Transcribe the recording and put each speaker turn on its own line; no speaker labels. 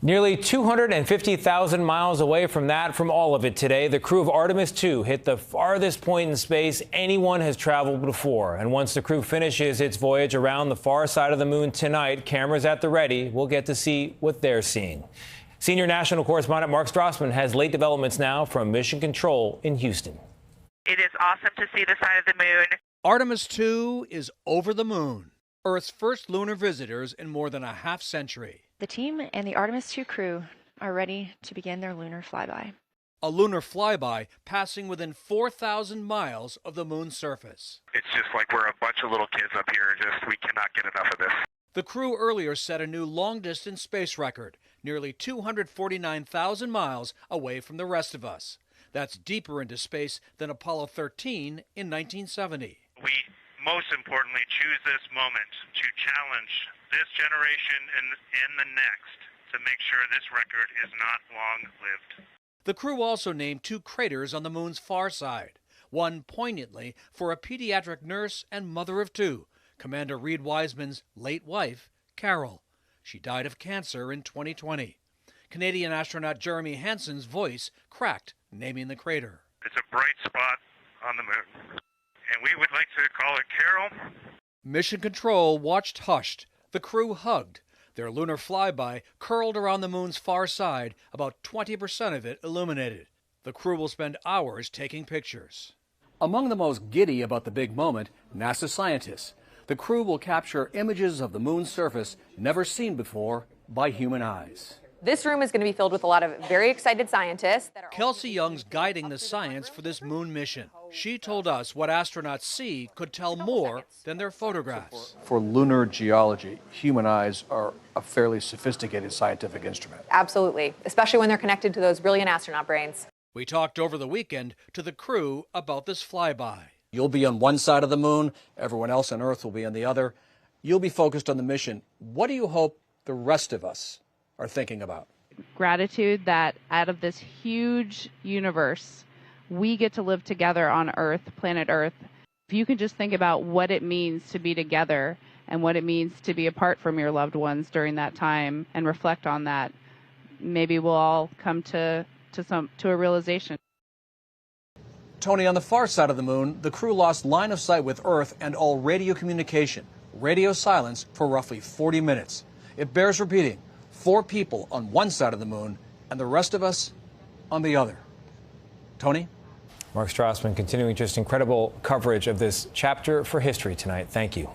Nearly 250,000 miles away from all of it today, the crew of Artemis II hit the farthest point in space anyone has traveled before. And once the crew finishes its voyage around the far side of the moon tonight, cameras at the ready, we'll get to see what they're seeing. Senior national correspondent Mark Strassmann has late developments now from Mission Control in Houston.
It is awesome to see the side of the moon.
Artemis II is over the moon, Earth's first lunar visitors in more than a half century.
The team and the Artemis II crew are ready to begin their lunar flyby.
A lunar flyby passing within 4,000 miles of the moon's surface.
It's just like we're a bunch of little kids up here. We cannot get enough of this.
The crew earlier set a new long-distance space record, nearly 249,000 miles away from the rest of us. That's deeper into space than Apollo 13 in 1970.
We most importantly choose this moment to challenge this generation and the next to make sure this record is not long-lived.
The crew also named 2 craters on the moon's far side, one poignantly for a pediatric nurse and mother of 2, Commander Reed Wiseman's late wife, Carol. She died of cancer in 2020. Canadian astronaut Jeremy Hansen's voice cracked naming the crater.
It's a bright spot on the moon, and we would like to call it Carol.
Mission Control watched hushed. The crew hugged. Their lunar flyby curled around the moon's far side, about 20% of it illuminated. The crew will spend hours taking pictures. Among the most giddy about the big moment, NASA scientists. The crew will capture images of the moon's surface never seen before by human eyes.
This room is going to be filled with a lot of very excited scientists.
Kelsey Young's guiding the science for this moon mission. She told us what astronauts see could tell more than their photographs.
For lunar geology, human eyes are a fairly sophisticated scientific instrument.
Absolutely, especially when they're connected to those brilliant astronaut brains.
We talked over the weekend to the crew about this flyby.
You'll be on one side of the moon, everyone else on Earth will be on the other. You'll be focused on the mission. What do you hope the rest of us are thinking about?
Gratitude that out of this huge universe, we get to live together on Earth, planet Earth. If you can just think about what it means to be together and what it means to be apart from your loved ones during that time and reflect on that, maybe we'll all come to a realization.
Tony, on the far side of the moon, the crew lost line of sight with Earth and all radio communication. Radio silence for roughly 40 minutes. It bears repeating. 4 people on one side of the moon and the rest of us on the other. Tony?
Mark Strassmann continuing just incredible coverage of this chapter for history tonight. Thank you.